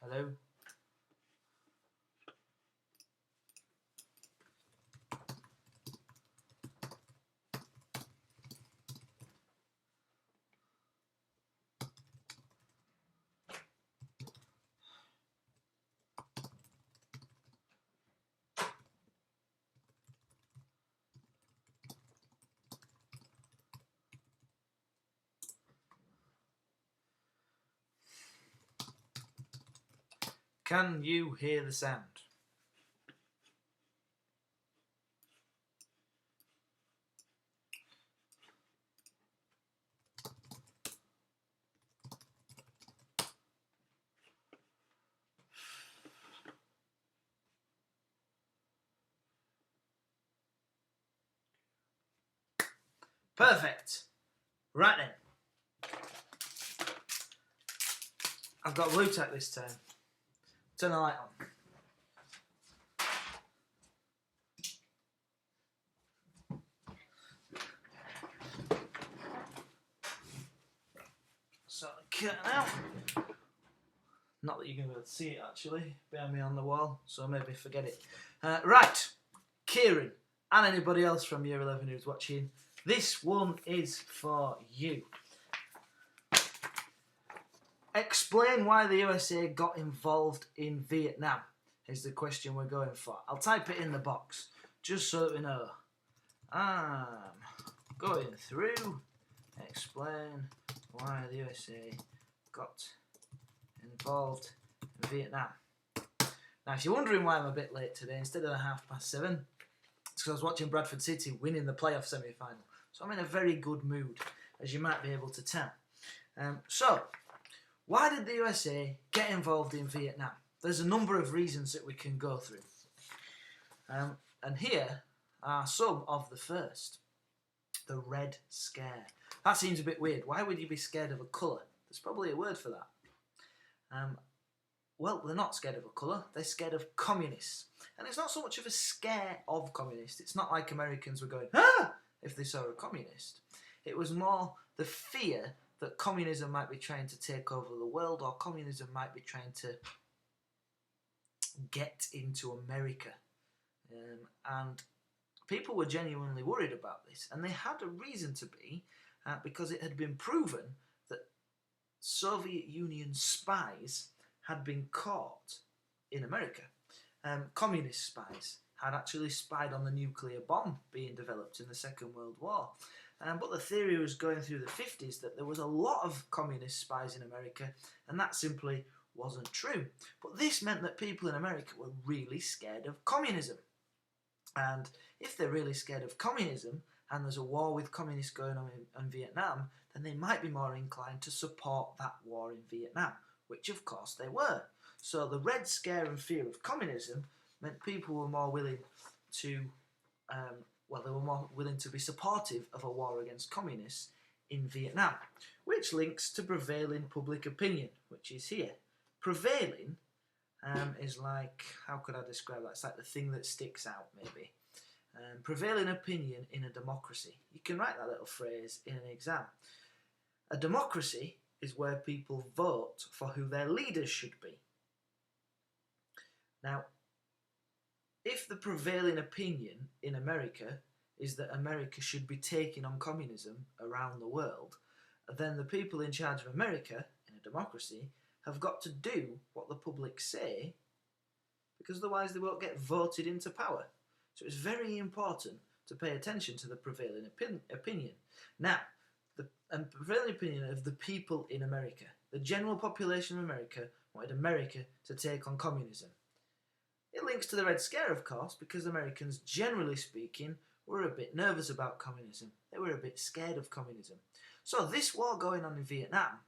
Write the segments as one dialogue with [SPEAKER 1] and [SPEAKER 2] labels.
[SPEAKER 1] Hello? Can you hear the sound? Perfect. Right then. I've got blue tack this time. Turn the light on. So curtain out. Not that you're going to be able to see it actually, behind me on the wall, so maybe forget it. Right, Kieran, and anybody else from Year 11 who's watching, this one is for you. Explain why the USA got involved in Vietnam, is the question we're going for. I'll type it in the box, just so that we know. I'm going through, explain why the USA got involved in Vietnam. Now, if you're wondering why I'm a bit late today, instead of 7:30, it's because I was watching Bradford City winning the playoff semi-final. So I'm in a very good mood, as you might be able to tell. So, why did the USA get involved in Vietnam? There's a number of reasons that we can go through. And here are some of the first. The Red Scare. That seems a bit weird. Why would you be scared of a colour? There's probably a word for that. Well, they're not scared of a colour, they're scared of communists. And it's not so much of a scare of communists. It's not like Americans were going, ah, if they saw a communist. It was more the fear that communism might be trying to take over the world, or communism might be trying to get into America. And people were genuinely worried about this. And they had a reason to be, because it had been proven that Soviet Union spies had been caught in America. Communist spies had actually spied on the nuclear bomb being developed in the Second World War. But the theory was going through the 50s that there was a lot of communist spies in America, and that simply wasn't true. But this meant that people in America were really scared of communism. And if they're really scared of communism, and there's a war with communists going on in Vietnam, then they might be more inclined to support that war in Vietnam, which of course they were. So the Red Scare and fear of communism meant people were more willing to, they were more willing to be supportive of a war against communists in Vietnam, which links to prevailing public opinion, which is here. Prevailing is like, how could I describe that? It's like the thing that sticks out, maybe. Prevailing opinion in a democracy. You can write that little phrase in an exam. A democracy is where people vote for who their leaders should be. Now, if the prevailing opinion in America is that America should be taking on communism around the world, then the people in charge of America, in a democracy, have got to do what the public say, because otherwise they won't get voted into power. So it's very important to pay attention to the prevailing opinion. Now, the prevailing opinion of the people in America. The general population of America wanted America to take on communism. It links to the Red Scare, of course, because Americans, generally speaking, were a bit nervous about communism. They were a bit scared of communism. So this war going on in Vietnam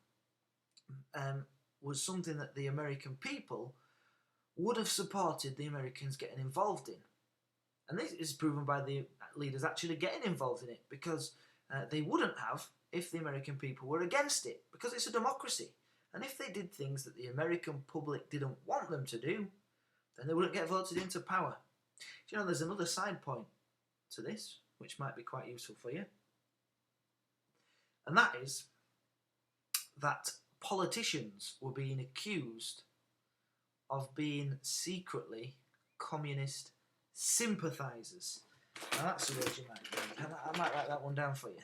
[SPEAKER 1] was something that the American people would have supported the Americans getting involved in. And this is proven by the leaders actually getting involved in it, because they wouldn't have if the American people were against it, because it's a democracy. And if they did things that the American public didn't want them to do, then they wouldn't get voted into power. Do you know, there's another side point to this, which might be quite useful for you. And that is that politicians were being accused of being secretly communist sympathisers. Now that's the word you might need. I might write that one down for you.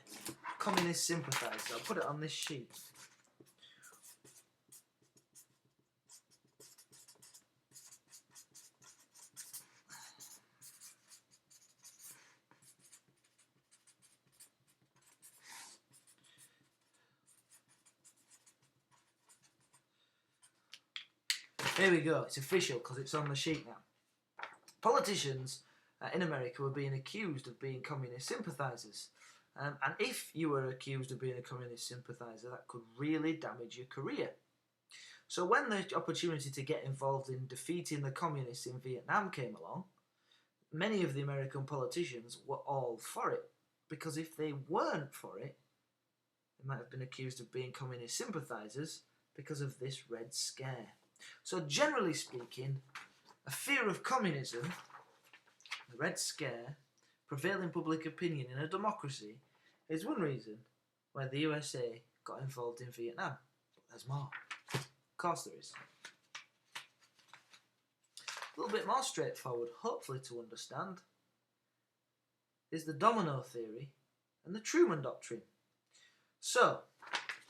[SPEAKER 1] Communist sympathisers. I'll put it on this sheet. Here we go. It's official because it's on the sheet now. Politicians in America were being accused of being communist sympathisers. And if you were accused of being a communist sympathiser, that could really damage your career. So when the opportunity to get involved in defeating the communists in Vietnam came along, many of the American politicians were all for it. Because if they weren't for it, they might have been accused of being communist sympathisers because of this Red Scare. So generally speaking, a fear of communism, the Red Scare, prevailing public opinion in a democracy is one reason why the USA got involved in Vietnam. But there's more. Of course there is. A little bit more straightforward, hopefully to understand, is the domino theory and the Truman Doctrine. So,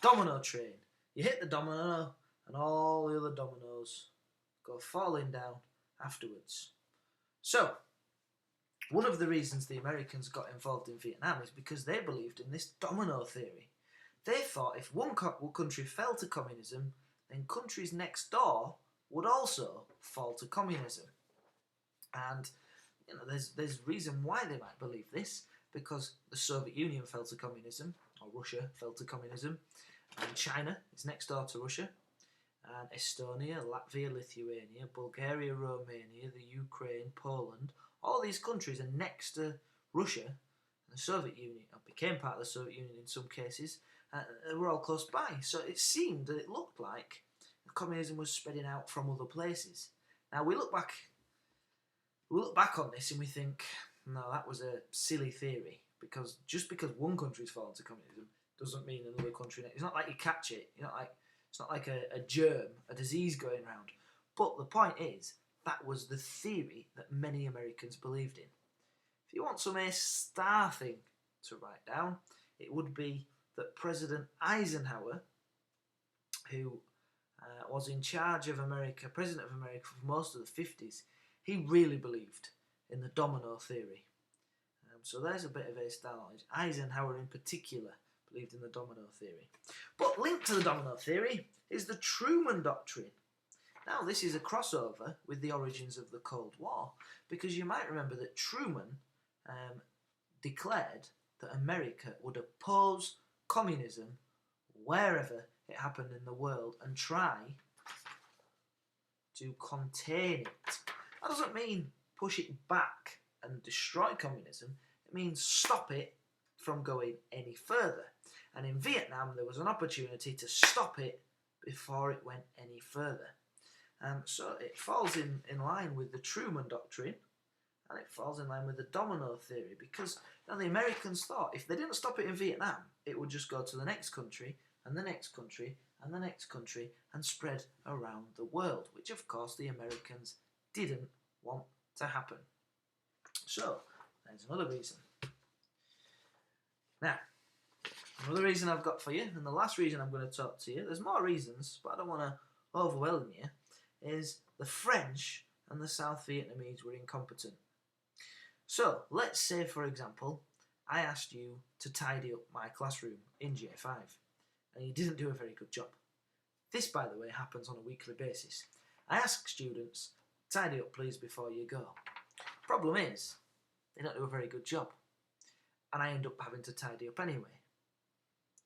[SPEAKER 1] domino train. You hit the domino and all the other dominoes go falling down afterwards. So, one of the reasons the Americans got involved in Vietnam is because they believed in this domino theory. They thought if one country fell to communism, then countries next door would also fall to communism. And you know, there's reason why they might believe this, because the Soviet Union fell to communism, or Russia fell to communism, and China is next door to Russia, and Estonia, Latvia, Lithuania, Bulgaria, Romania, the Ukraine, Poland, all these countries are next to Russia and the Soviet Union, or became part of the Soviet Union in some cases, and we're all close by. So it seemed that it looked like communism was spreading out from other places. Now we look back on this and we think, no, that was a silly theory, because just because one country's fallen to communism doesn't mean another country. It's not like you catch it. It's not like a germ, a disease going around. But the point is, that was the theory that many Americans believed in. If you want some star thing to write down, it would be that President Eisenhower, who was in charge of America, President of America for most of the 50s, he really believed in the domino theory. So there's a bit of a star knowledge. Eisenhower in particular believed in the domino theory. But linked to the domino theory is the Truman Doctrine. Now this is a crossover with the origins of the Cold War, because you might remember that Truman declared that America would oppose communism wherever it happened in the world and try to contain it. That doesn't mean push it back and destroy communism. It means stop it from going any further. And in Vietnam, there was an opportunity to stop it before it went any further. So it falls in line with the Truman Doctrine, and it falls in line with the domino theory, because now the Americans thought if they didn't stop it in Vietnam, it would just go to the next country, and the next country, and the next country, and spread around the world, which of course the Americans didn't want to happen. So, there's another reason. Now, another reason I've got for you, and the last reason I'm going to talk to you, there's more reasons, but I don't want to overwhelm you, is the French and the South Vietnamese were incompetent. So, let's say, for example, I asked you to tidy up my classroom in J5, and you didn't do a very good job. This, by the way, happens on a weekly basis. I ask students, tidy up please before you go. Problem is, they don't do a very good job, and I end up having to tidy up anyway.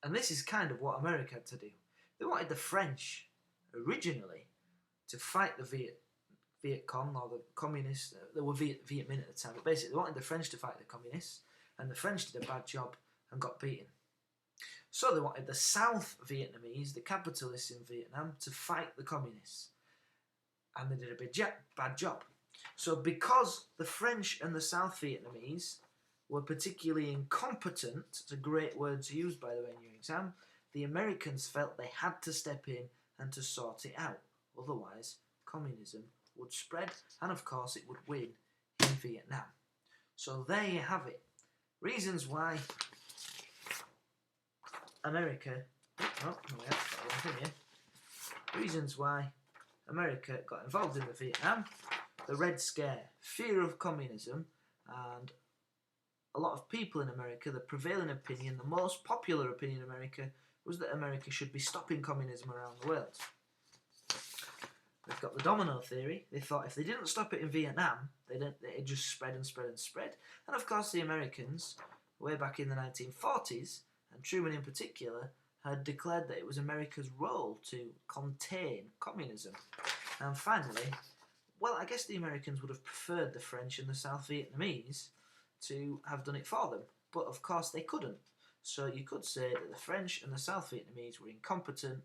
[SPEAKER 1] And this is kind of what America had to do. They wanted the French, originally, to fight the Viet Cong, or the communists. They were Viet Minh at the time, but basically they wanted the French to fight the communists, and the French did a bad job and got beaten. So they wanted the South Vietnamese, the capitalists in Vietnam, to fight the communists, and they did a bad job. So because the French and the South Vietnamese were particularly incompetent, it's a great word to use by the way in your exam, the Americans felt they had to step in and to sort it out, otherwise communism would spread, and of course it would win in Vietnam. So there you have it. Reasons why America... Reasons why America got involved in the Vietnam: the Red Scare, fear of communism, and a lot of people in America, the prevailing opinion, the most popular opinion in America, was that America should be stopping communism around the world. They've got the domino theory. They thought if they didn't stop it in Vietnam, it'd just spread and spread and spread. And of course the Americans, way back in the 1940s, and Truman in particular, had declared that it was America's role to contain communism. And finally, well, I guess the Americans would have preferred the French and the South Vietnamese to have done it for them, but of course they couldn't. So you could say that the French and the South Vietnamese were incompetent,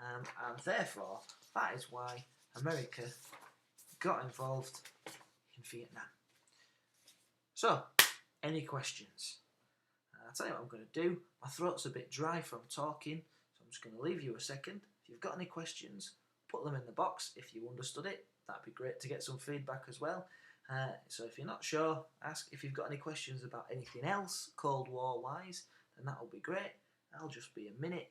[SPEAKER 1] and therefore that is why America got involved in Vietnam. So, any questions? I'll tell you what I'm going to do. My throat's a bit dry from talking, so I'm just going to leave you a second. If you've got any questions, put them in the box. If you understood it, that'd be great to get some feedback as well. So if you're not sure, ask. If you've got any questions about anything else Cold War wise, then that'll be great. I'll just be a minute.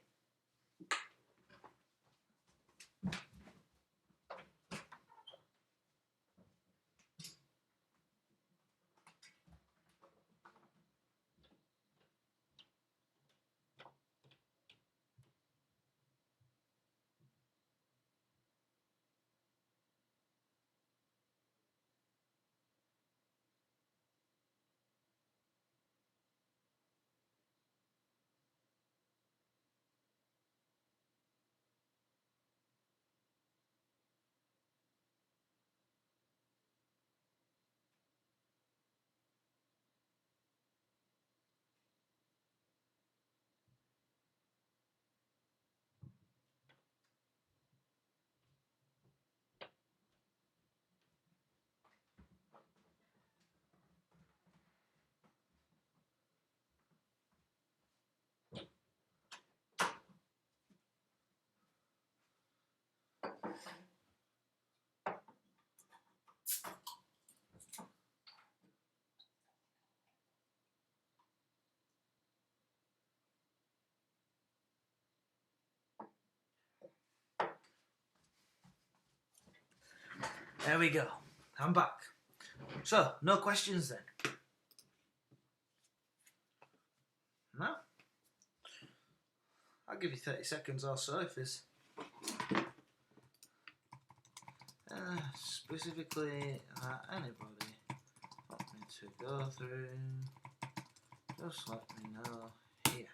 [SPEAKER 1] There we go. I'm back. So, no questions then? No? I'll give you 30 seconds or so if there's... specifically anybody want me to go through, just let me know here.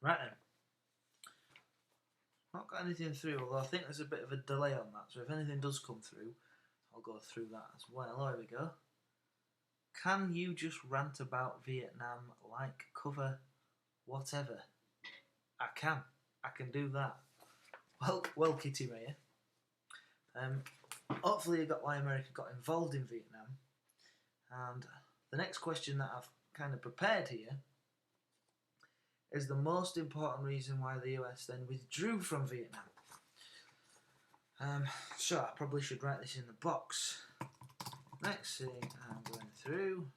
[SPEAKER 1] Right then. Not got anything through, although I think there's a bit of a delay on that, so if anything does come through, I'll go through that as well. Oh, here we go. Can you just rant about Vietnam, like, cover, whatever? I can do that. Well, Kitty Mayer. Hopefully you got why America got involved in Vietnam. And the next question that I've kind of prepared here is the most important reason why the US then withdrew from Vietnam. So I probably should write this in the box. Next thing I'm going through.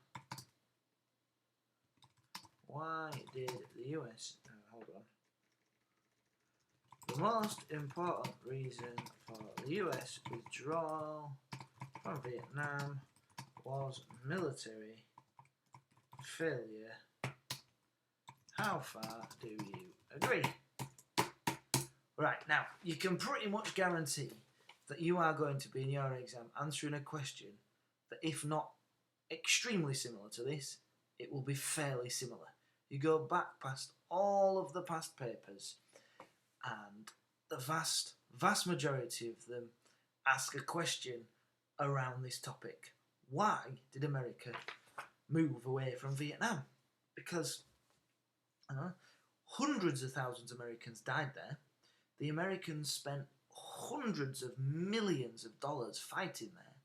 [SPEAKER 1] Why did the US... hold on. The most important reason for the US withdrawal from Vietnam was military failure. How far do you agree? Right, now, you can pretty much guarantee that you are going to be in your exam answering a question that, if not extremely similar to this, it will be fairly similar. You go back past all of the past papers, and the vast majority of them ask a question around this topic. Why did America move away from Vietnam? Because hundreds of thousands of Americans died there. The Americans spent hundreds of millions of dollars fighting there,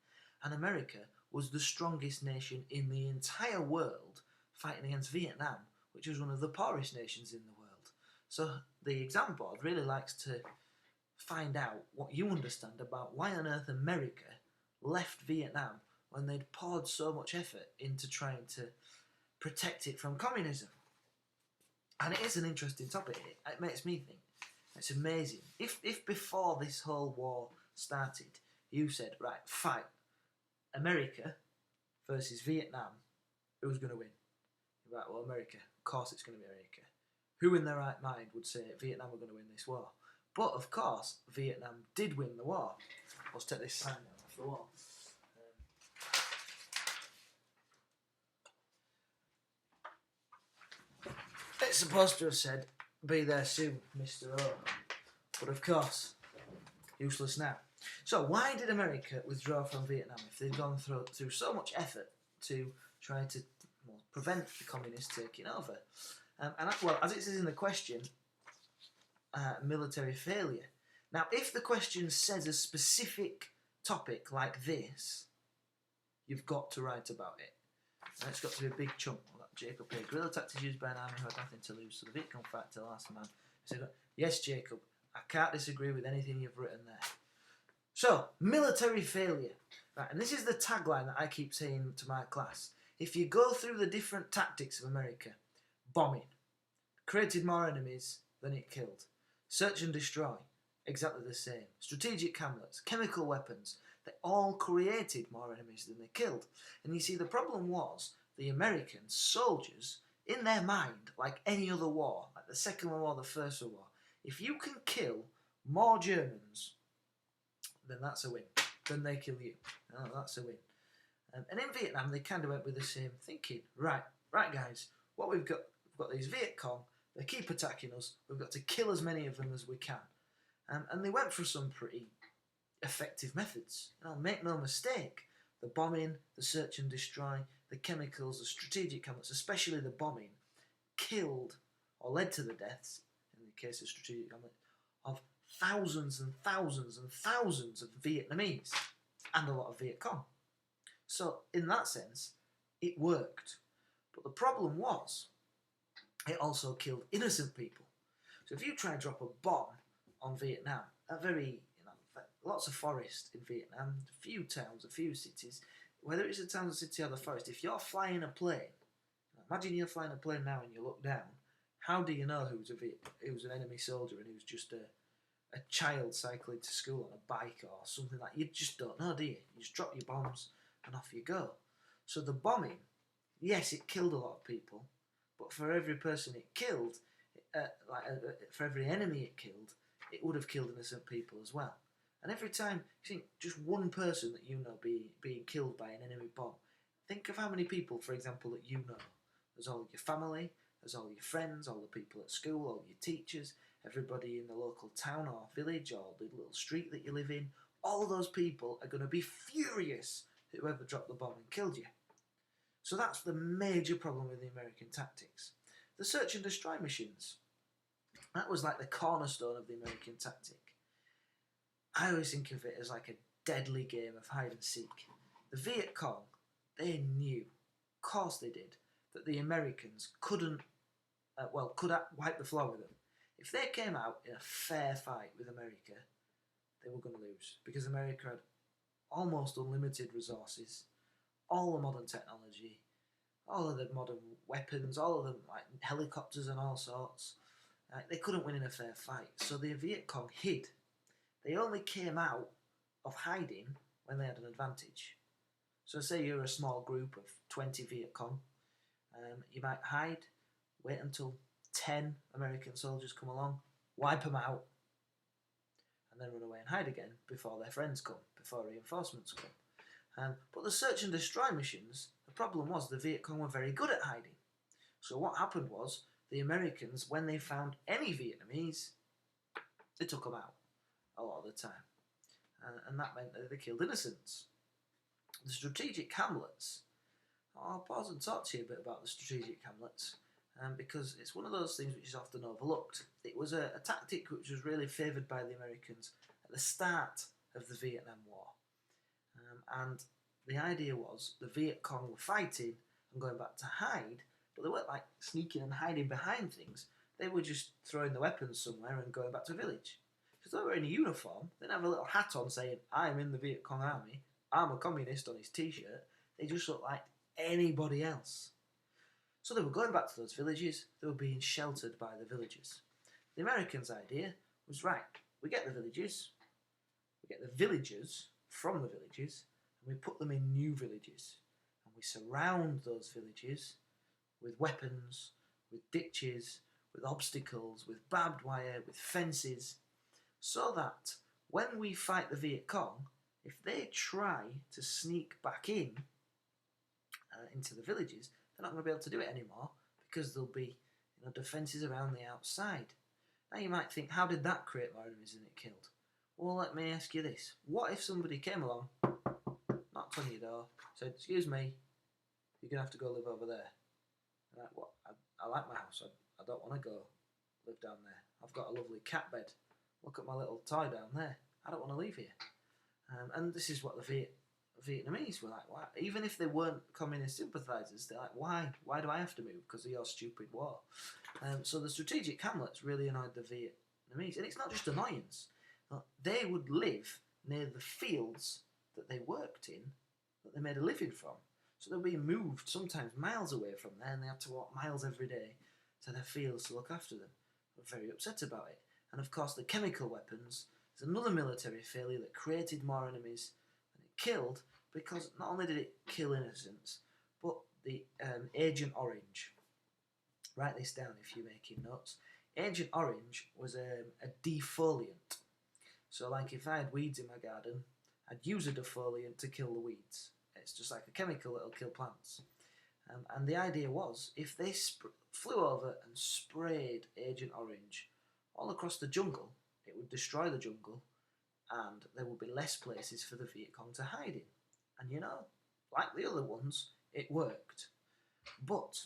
[SPEAKER 1] and America was the strongest nation in the entire world fighting against Vietnam, which was one of the poorest nations in the world. So the exam board really likes to find out what you understand about why on earth America left Vietnam when they'd poured so much effort into trying to protect it from communism. And it is an interesting topic. It makes me think. It's amazing. If before this whole war started, you said, right, fight America versus Vietnam, who's going to win? Right, well, America. Of course it's going to be America. Who in their right mind would say Vietnam are going to win this war? But, of course, Vietnam did win the war. Let's take this sign down off the wall. It's supposed to have said, be there soon, Mr. O. But, of course, useless now. So, why did America withdraw from Vietnam if they'd gone through so much effort to try to prevent the communists taking over? As it says in the question, military failure. Now, if the question says a specific topic like this, you've got to write about it. And it's got to be a big chunk. Jacob here. Guerrilla tactics used by an army who had nothing to lose, so the Viet Cong fight to the last man. So, yes, Jacob, I can't disagree with anything you've written there. So, military failure. Right, and this is the tagline that I keep saying to my class. If you go through the different tactics of America, bombing, created more enemies than it killed. Search and destroy, exactly the same. Strategic hamlets, chemical weapons, they all created more enemies than they killed. And you see, the problem was the American soldiers, in their mind, like any other war, like the Second World War, the First World War, if you can kill more Germans, then that's a win. Then they kill you. Oh, that's a win. And in Vietnam, they kind of went with the same thinking. Right, guys, what we've got these Viet Cong, they keep attacking us, we've got to kill as many of them as we can. And they went for some pretty effective methods. Make no mistake, the bombing, the search and destroy, the chemicals, the strategic hamlets, especially the bombing, killed or led to the deaths, in the case of strategic hamlet, of thousands and thousands and thousands of Vietnamese and a lot of Viet Cong. So, in that sense, it worked. But the problem was, it also killed innocent people. So if you try and drop a bomb on Vietnam, lots of forest in Vietnam, a few towns, a few cities, whether it's a town, a city or the forest, if you're flying a plane, imagine you're flying a plane now and you look down, how do you know who's an enemy soldier and who's just a child cycling to school on a bike or something like that? You just don't know, do you? You just drop your bombs and off you go. So the bombing, yes, it killed a lot of people, but for every person it killed, for every enemy it killed, it would have killed innocent people as well. And every time you think just one person that you know being killed by an enemy bomb, think of how many people, for example, that you know. There's all your family, there's all your friends, all the people at school, all your teachers, everybody in the local town or village or the little street that you live in. All of those people are going to be furious whoever dropped the bomb and killed you. So that's the major problem with the American tactics. The search and destroy missions, that was like the cornerstone of the American tactic. I always think of it as like a deadly game of hide and seek. The Viet Cong, they knew, of course they did, that the Americans could wipe the floor with them. If they came out in a fair fight with America, they were going to lose, because America had almost unlimited resources, all the modern technology, all of the modern weapons, all of them, like helicopters and all sorts. They couldn't win in a fair fight, so the Viet Cong hid. They only came out of hiding when they had an advantage. So say you're a small group of 20 Viet Cong, you might hide, wait until 10 American soldiers come along, wipe them out, and then run away and hide again before their friends come, before reinforcements come. But the search and destroy missions, the problem was the Viet Cong were very good at hiding. So what happened was, the Americans, when they found any Vietnamese, they took them out a lot of the time. And that meant that they killed innocents. The strategic hamlets, I'll pause and talk to you a bit about the strategic hamlets. because it's one of those things which is often overlooked. It was a tactic which was really favoured by the Americans at the start of the Vietnam War. And the idea was the Viet Cong were fighting and going back to hide, but they weren't like sneaking and hiding behind things. They were just throwing the weapons somewhere and going back to village. Because they were in a uniform, they didn't have a little hat on saying, I'm in the Viet Cong army, I'm a communist on his t-shirt. They just looked like anybody else. So they were going back to those villages, they were being sheltered by the villagers. The Americans' idea was, right, we get the villagers from the villages, and we put them in new villages. And we surround those villages with weapons, with ditches, with obstacles, with barbed wire, with fences, so that when we fight the Viet Cong, if they try to sneak back into the villages, they're not going to be able to do it anymore because there'll be defences around the outside. Now you might think, how did that create more enemies than it killed? Well, let me ask you this. What if somebody came along, knocked on your door, said, excuse me, you're going to have to go live over there? Like, what? I like my house. I don't want to go live down there. I've got a lovely cat bed. Look at my little toy down there. I don't want to leave here. And this is what the Vietnamese were like. Why? Even if they weren't communist sympathisers, they're like, why? Why do I have to move? Because of your stupid war. So the strategic hamlets really annoyed the Vietnamese. And it's not just annoyance. They would live near the fields that they worked in, that they made a living from. So they were being moved sometimes miles away from there, and they had to walk miles every day to their fields to look after them. They were very upset about it. And of course the chemical weapons is another military failure that created more enemies than it killed, because not only did it kill innocents, but the Agent Orange. Write this down if you're making notes. Agent Orange was a defoliant. So like if I had weeds in my garden, I'd use a defoliant to kill the weeds. It's just like a chemical that'll kill plants. And the idea was, if they flew over and sprayed Agent Orange all across the jungle, it would destroy the jungle, and there would be less places for the Viet Cong to hide in. And like the other ones, it worked. But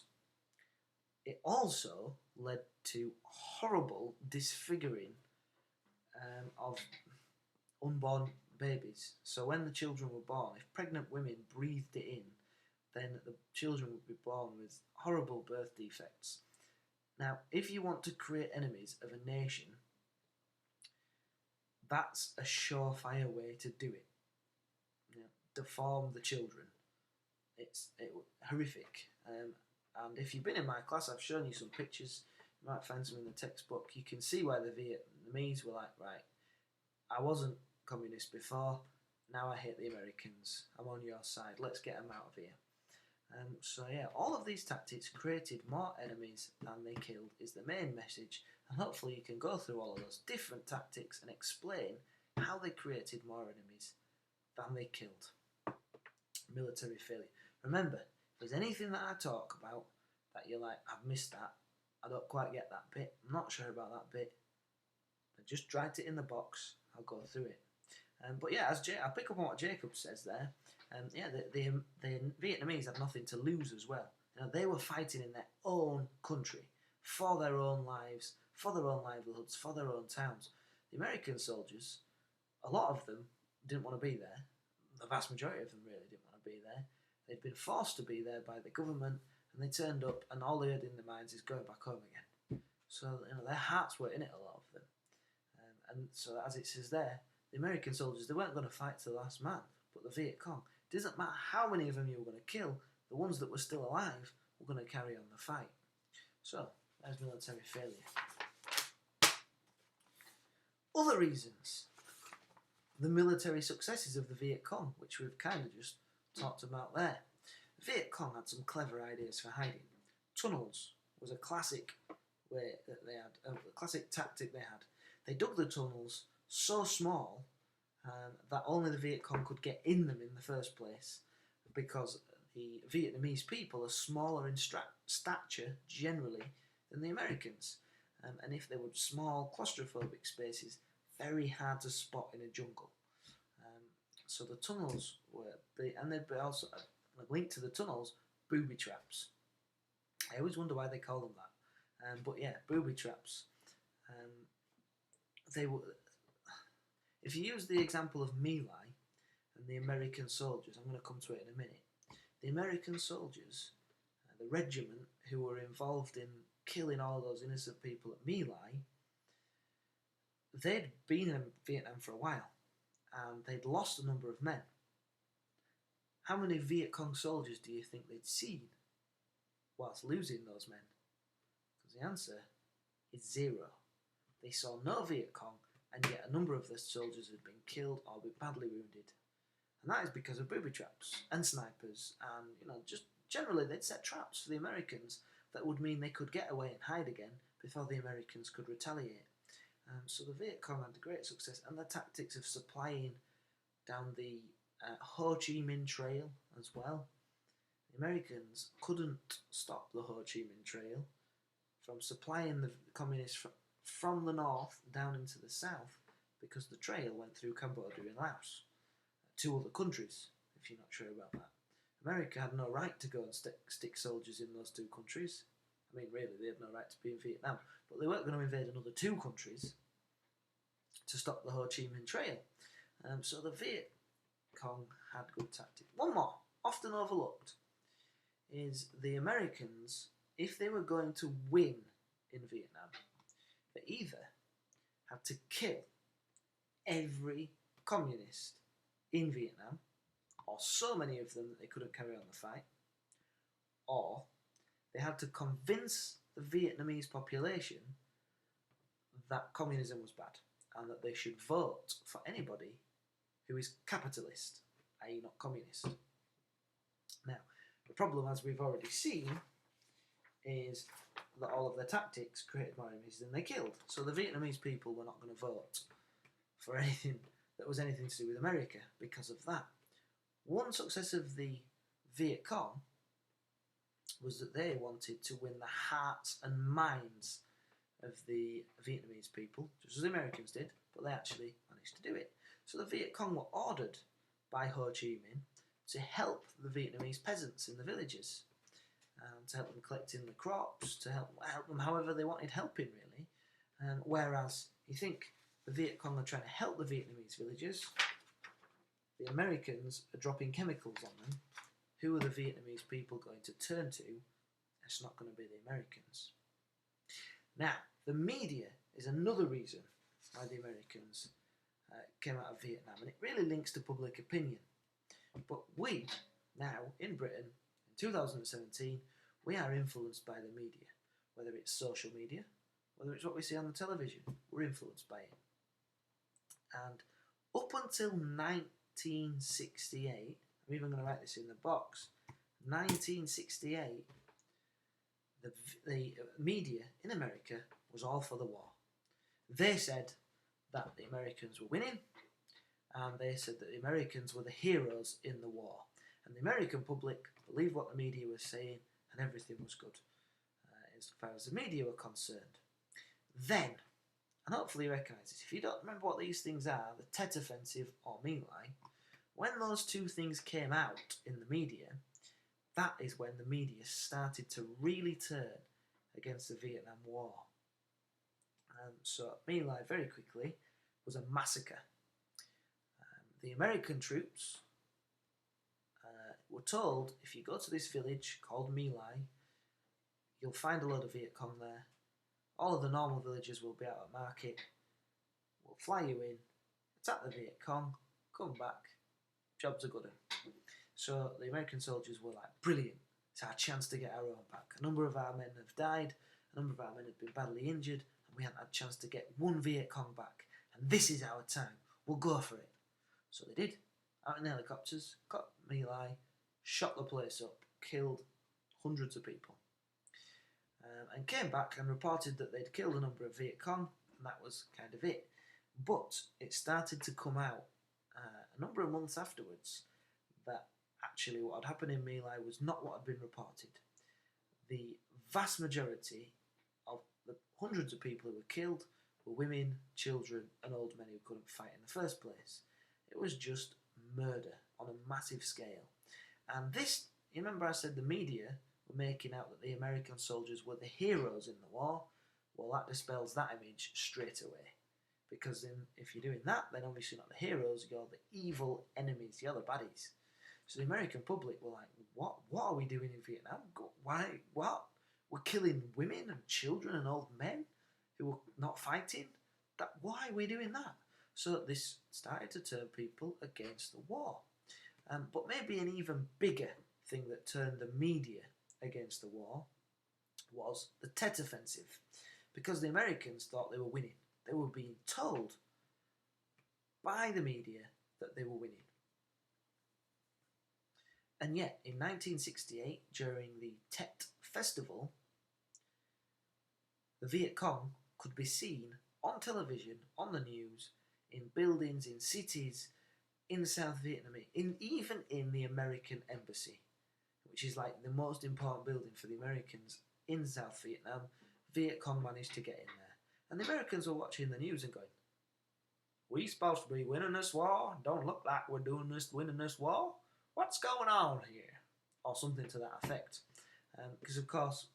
[SPEAKER 1] it also led to horrible disfiguring of unborn babies. So when the children were born, if pregnant women breathed it in, then the children would be born with horrible birth defects. Now, if you want to create enemies of a nation, that's a surefire way to do it. Deform the children. It's horrific. And if you've been in my class, I've shown you some pictures. You might find some in the textbook. You can see why the Vietnamese were like, right, I wasn't communist before, now I hate the Americans. I'm on your side. Let's get them out of here. So yeah, all of these tactics created more enemies than they killed is the main message, and hopefully you can go through all of those different tactics and explain how they created more enemies than they killed. Military failure. Remember, if there's anything that I talk about that you're like, I've missed that, I don't quite get that bit, I'm not sure about that bit, then just write it in the box, I'll go through it. But yeah, I'll pick up on what Jacob says there. The Vietnamese had nothing to lose as well. They were fighting in their own country, for their own lives, for their own livelihoods, for their own towns. The American soldiers, a lot of them didn't want to be there. The vast majority of them really didn't want to be there. They'd been forced to be there by the government, and they turned up, and all they had in their minds is going back home again. So their hearts were in it, a lot of them. And so as it says there, the American soldiers, they weren't going to fight to the last man, but the Viet Cong. It doesn't matter how many of them you were going to kill, the ones that were still alive were going to carry on the fight. So, there's military failure. Other reasons. The military successes of the Viet Cong, which we've kind of just talked about there. The Viet Cong had some clever ideas for hiding. Tunnels was a classic way that they had, a classic tactic they had. They dug the tunnels so small that only the Viet Cong could get in them in the first place, because the Vietnamese people are smaller in stature generally than the Americans, and if they were small claustrophobic spaces, very hard to spot in a jungle. So the tunnels were, and they'd be also linked to the tunnels, booby traps. I always wonder why they call them that. But yeah, booby traps. They were. If you use the example of My Lai and the American soldiers, I'm going to come to it in a minute. The American soldiers, the regiment who were involved in killing all those innocent people at My Lai, they'd been in Vietnam for a while, and they'd lost a number of men. How many Viet Cong soldiers do you think they'd seen whilst losing those men? Because the answer is 0. They saw no Viet Cong, and yet a number of their soldiers had been killed or been badly wounded. And that is because of booby traps and snipers, and just generally they'd set traps for the Americans that would mean they could get away and hide again before the Americans could retaliate. So the Viet Cong had great success, and the tactics of supplying down the Ho Chi Minh Trail as well. The Americans couldn't stop the Ho Chi Minh Trail from supplying the communists from the north down into the south, because the trail went through Cambodia and Laos, 2 other countries, if you're not sure about that. America had no right to go and stick soldiers in those 2 countries. I mean, really, they had no right to be in Vietnam, but they weren't going to invade another 2 countries to stop the Ho Chi Minh Trail. So the Viet Cong had good tactics. One more, often overlooked, is the Americans, if they were going to win in Vietnam, they either had to kill every communist in Vietnam, or so many of them that they couldn't carry on the fight, or they had to convince the Vietnamese population that communism was bad and that they should vote for anybody who is capitalist, i.e. not communist. Now, the problem, as we've already seen, is that all of their tactics created more enemies than they killed. So the Vietnamese people were not going to vote for anything that was anything to do with America because of that. One success of the Viet Cong was that they wanted to win the hearts and minds of the Vietnamese people, just as the Americans did, but they actually managed to do it. So the Viet Cong were ordered by Ho Chi Minh to help the Vietnamese peasants in the villages, to help them collecting the crops, to help them however they wanted helping, really. Whereas you think the Viet Cong are trying to help the Vietnamese villagers, the Americans are dropping chemicals on them. Who are the Vietnamese people going to turn to? It's not going to be the Americans. Now, the media is another reason why the Americans came out of Vietnam, and it really links to public opinion. But we, now, in Britain, in 2017, we are influenced by the media. Whether it's social media, whether it's what we see on the television, we're influenced by it. And up until 1968, I'm even going to write this in the box, 1968, the media in America was all for the war. They said that the Americans were winning, and they said that the Americans were the heroes in the war. And the American public believed what the media was saying, and everything was good, as far as the media were concerned. Then, and hopefully you recognise this, if you don't remember what these things are, the Tet Offensive or My Lai, when those 2 things came out in the media, that is when the media started to really turn against the Vietnam War. So My Lai, very quickly, was a massacre. The American troops were told, if you go to this village called My Lai, you'll find a load of Viet Cong there. All of the normal villagers will be out at market. We'll fly you in, attack the Viet Cong, come back, jobs are good. So the American soldiers were like, brilliant, it's our chance to get our own back. A number of our men have died, a number of our men have been badly injured, and we haven't had a chance to get one Viet Cong back. And this is our time, we'll go for it. So they did, out in helicopters, got My Lai, shot the place up, killed hundreds of people. And came back and reported that they'd killed a number of Viet Cong, and that was kind of it. But it started to come out a number of months afterwards that actually what had happened in My Lai was not what had been reported. The vast majority of the hundreds of people who were killed were women, children and old men who couldn't fight in the first place. It was just murder on a massive scale. And this, you remember I said the media were making out that the American soldiers were the heroes in the war, well, that dispels that image straight away. Because then, if you're doing that, then obviously not the heroes, you're the evil enemies, you're the baddies. So the American public were like, what are we doing in Vietnam? Why? What? We're killing women and children and old men who were not fighting? Why are we doing that? So this started to turn people against the war. But maybe an even bigger thing that turned the media against the war was the Tet Offensive. Because the Americans thought they were winning. They were being told by the media that they were winning. And yet, in 1968, during the Tet Festival, the Viet Cong could be seen on television, on the news, in buildings, in cities, in South Vietnam, even in the American embassy, which is like the most important building for the Americans in South Vietnam. Viet Cong managed to get in there. And the Americans were watching the news and going, we supposed to be winning this war? Don't look like we're winning this war. What's going on here? Or something to that effect. Because, of course,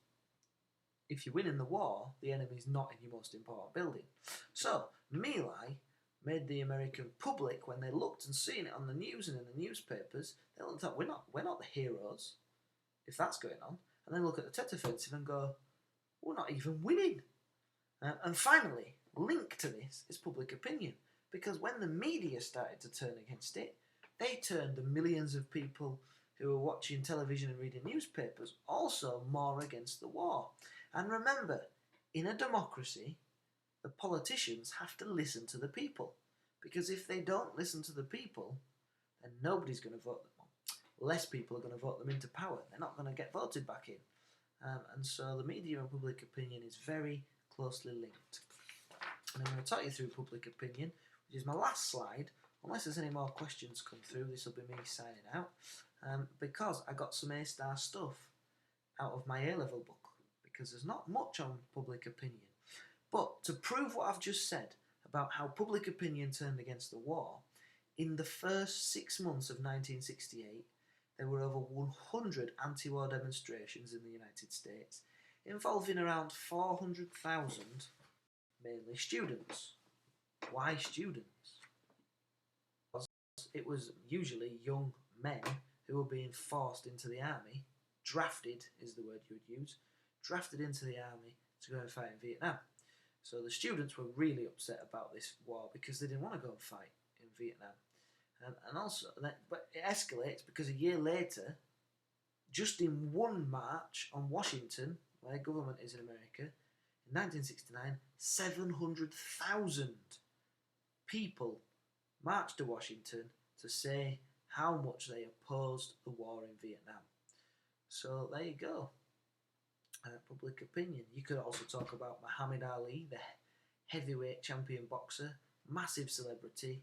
[SPEAKER 1] if you win in the war, the enemy's not in your most important building. So, My Lai made the American public, when they looked and seen it on the news and in the newspapers, they looked at, we're not the heroes, if that's going on. And then look at the Tet Offensive and go, we're not even winning. And finally, linked to this is public opinion. Because when the media started to turn against it, they turned the millions of people who were watching television and reading newspapers also more against the war. And remember, in a democracy, the politicians have to listen to the people. Because if they don't listen to the people, then nobody's going to vote them on. Less people are going to vote them into power. They're not going to get voted back in. And so the media and public opinion is very closely linked. And I'm going to talk you through public opinion, which is my last slide. Unless there's any more questions come through, this will be me signing out. Because I got some A-star stuff out of my A-level book. Because there's not much on public opinion. But to prove what I've just said about how public opinion turned against the war, in the first 6 months of 1968, there were over 100 anti-war demonstrations in the United States, involving around 400,000, mainly students. Why students? Because it was usually young men who were being forced into the army, drafted is the word you would use, drafted into the army to go and fight in Vietnam. So the students were really upset about this war because they didn't want to go and fight in Vietnam. And also, but it escalates because a year later, just in one march on Washington, where government is in America, in 1969, 700,000 people marched to Washington to say how much they opposed the war in Vietnam. So there you go. Public opinion. You could also talk about Muhammad Ali, the heavyweight champion boxer, massive celebrity.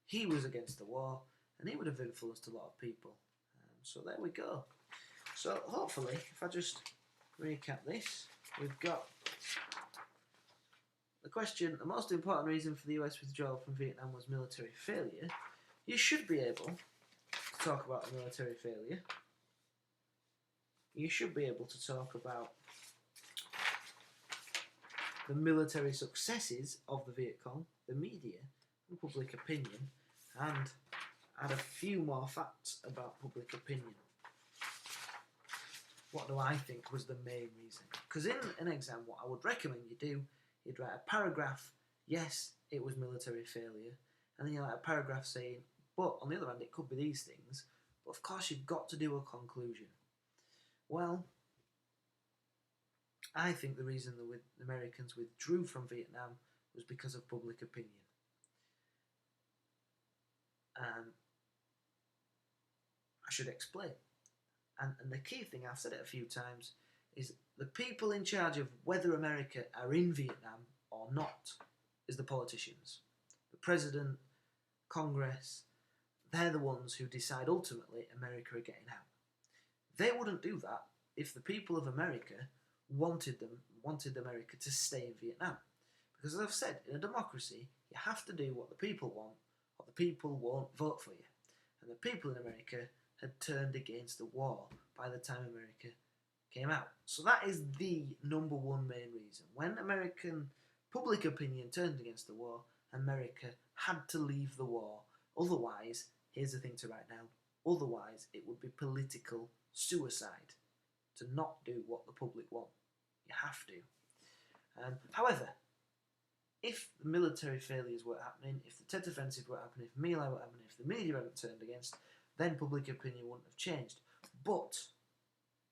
[SPEAKER 1] He was against the war, and he would have influenced a lot of people. So there we go. So hopefully, if I just recap this, we've got the question, the most important reason for the US withdrawal from Vietnam was military failure. You should be able to talk about the military failure. You should be able to talk about the military successes of the Viet Cong, the media, and public opinion, and add a few more facts about public opinion. What do I think was the main reason? Because in an exam, what I would recommend you do, you'd write a paragraph, yes, it was military failure, and then you write a paragraph saying, but on the other hand, it could be these things, but of course you've got to do a conclusion. Well, I think the reason the Americans withdrew from Vietnam was because of public opinion. I should explain. And the key thing, I've said it a few times, is the people in charge of whether America are in Vietnam or not is the politicians. The president, Congress, they're the ones who decide ultimately America are getting out. They wouldn't do that if the people of America wanted America to stay in Vietnam. Because as I've said, in a democracy, you have to do what the people want, or the people won't vote for you. And the people in America had turned against the war by the time America came out. So that is the number one main reason. When American public opinion turned against the war, America had to leave the war. Otherwise, here's the thing to write down, otherwise it would be political suicide to not do what the public want. You have to. However, if the military failures were happening, if the Tet Offensive were happening, if My Lai were happening, if the media hadn't turned against, then public opinion wouldn't have changed. But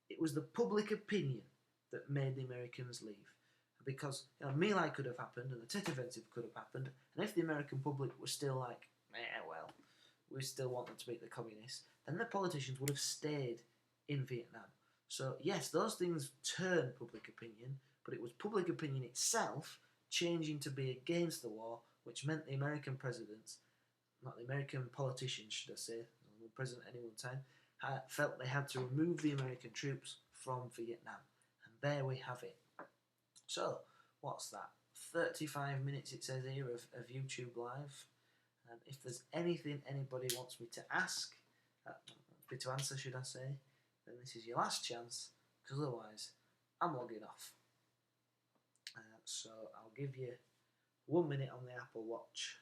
[SPEAKER 1] it was the public opinion that made the Americans leave. Because My Lai could have happened and the Tet Offensive could have happened, and if the American public was still like, well, we still want them to beat the communists, then the politicians would have stayed in Vietnam. So yes, those things turned public opinion, but it was public opinion itself changing to be against the war, which meant the American presidents, not the American politicians, should I say, the president at any one time, felt they had to remove the American troops from Vietnam. And there we have it. So, what's that? 35 minutes it says here of YouTube Live. And if there's anything anybody wants me to ask, to answer should I say, then this is your last chance, because otherwise I'm logging off. So I'll give you 1 minute on the Apple Watch.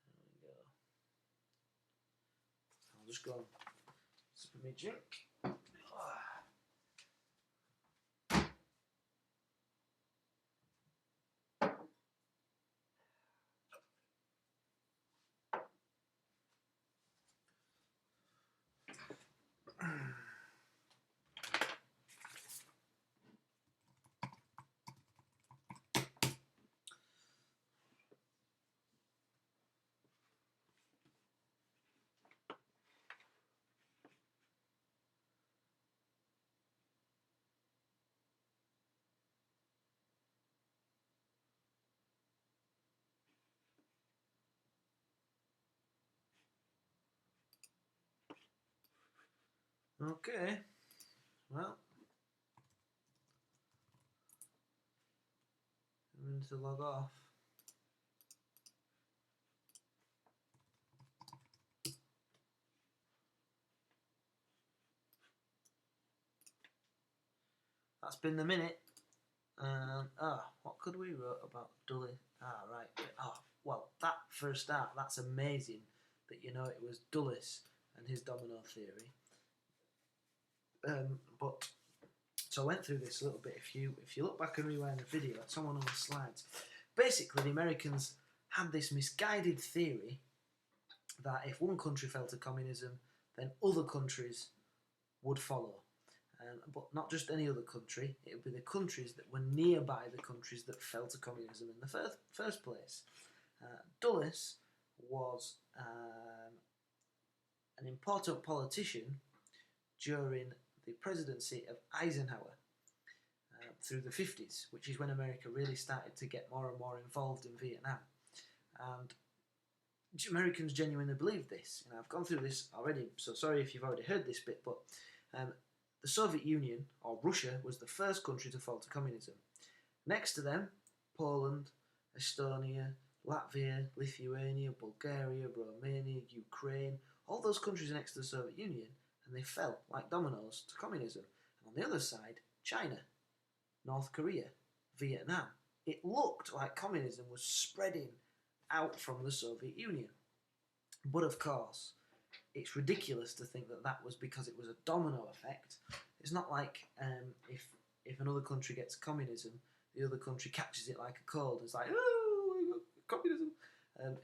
[SPEAKER 1] There we go. I'll just go and sip my drink. Okay, well, I'm going to log off. That's been the minute. What could we wrote about Dulles? Right. Well, that for a start, that's amazing that it was Dulles and his domino theory. So I went through this a little bit. If you look back and rewind the video, it's on one of the slides. Basically, the Americans had this misguided theory that if one country fell to communism, then other countries would follow. But not just any other country, it would be the countries that were nearby the countries that fell to communism in the first place. Dulles was an important politician during the presidency of Eisenhower through the 50s, which is when America really started to get more and more involved in Vietnam. And Americans genuinely believed this. I've gone through this already, so sorry if you've already heard this bit, but the Soviet Union, or Russia, was the first country to fall to communism. Next to them, Poland, Estonia, Latvia, Lithuania, Bulgaria, Romania, Ukraine, all those countries are next to the Soviet Union, and they fell like dominoes to communism. And on the other side, China, North Korea, Vietnam. It looked like communism was spreading out from the Soviet Union. But of course, it's ridiculous to think that that was because it was a domino effect. It's not like if another country gets communism, the other country catches it like a cold. It's like, oh, we got communism.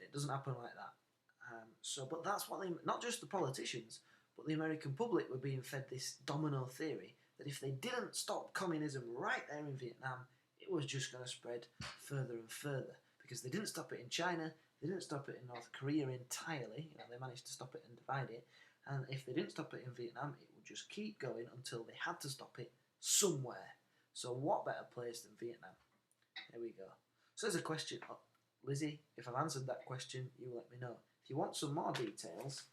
[SPEAKER 1] It doesn't happen like that. But that's what not just the politicians, but the American public were being fed this domino theory that if they didn't stop communism right there in Vietnam, it was just going to spread further and further. Because they didn't stop it in China, they didn't stop it in North Korea entirely, they managed to stop it and divide it, and if they didn't stop it in Vietnam, it would just keep going until they had to stop it somewhere. So what better place than Vietnam? There we go. So there's a question. Lizzie, if I've answered that question, you let me know. If you want some more details,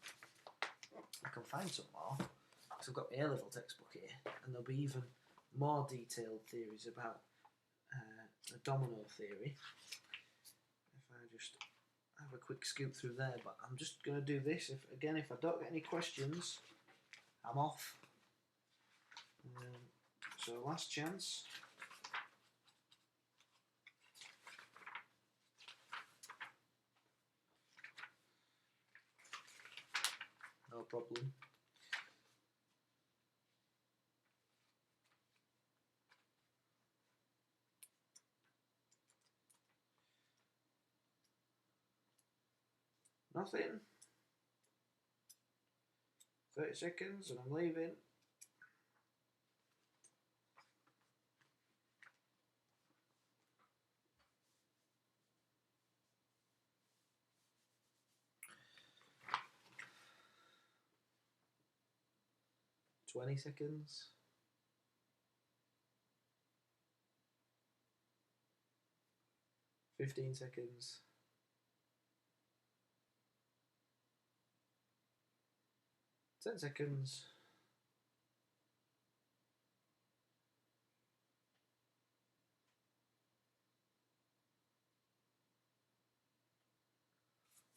[SPEAKER 1] I can find some more, because I've got my A-level textbook here, and there'll be even more detailed theories about the domino theory. If I just have a quick scoop through there, but I'm just going to do this. If I don't get any questions, I'm off. So last chance. No problem. Nothing. 30 seconds and I'm leaving. Twenty seconds. 15 seconds. 10 seconds.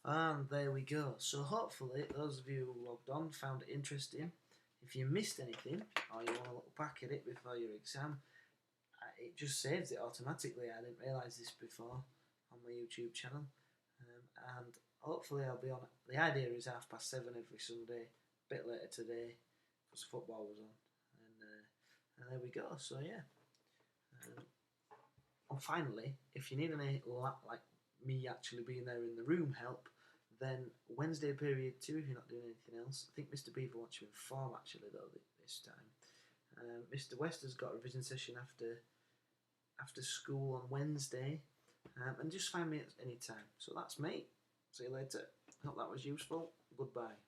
[SPEAKER 1] And there we go. So hopefully those of you who logged on found it interesting. If you missed anything or you want to look back at it before your exam, it just saves it automatically. I didn't realise this before on my YouTube channel. And hopefully I'll be on. The idea is 7:30 every Sunday. A bit later today because football was on. And there we go. So yeah. And finally, if you need any like me actually being there in the room help, then Wednesday period 2 if you're not doing anything else. I think Mr. Beaver wants you in form actually though this time. Mr. West has got a revision session after school on Wednesday, and just find me at any time. So that's me. See you later. Hope that was useful. Goodbye.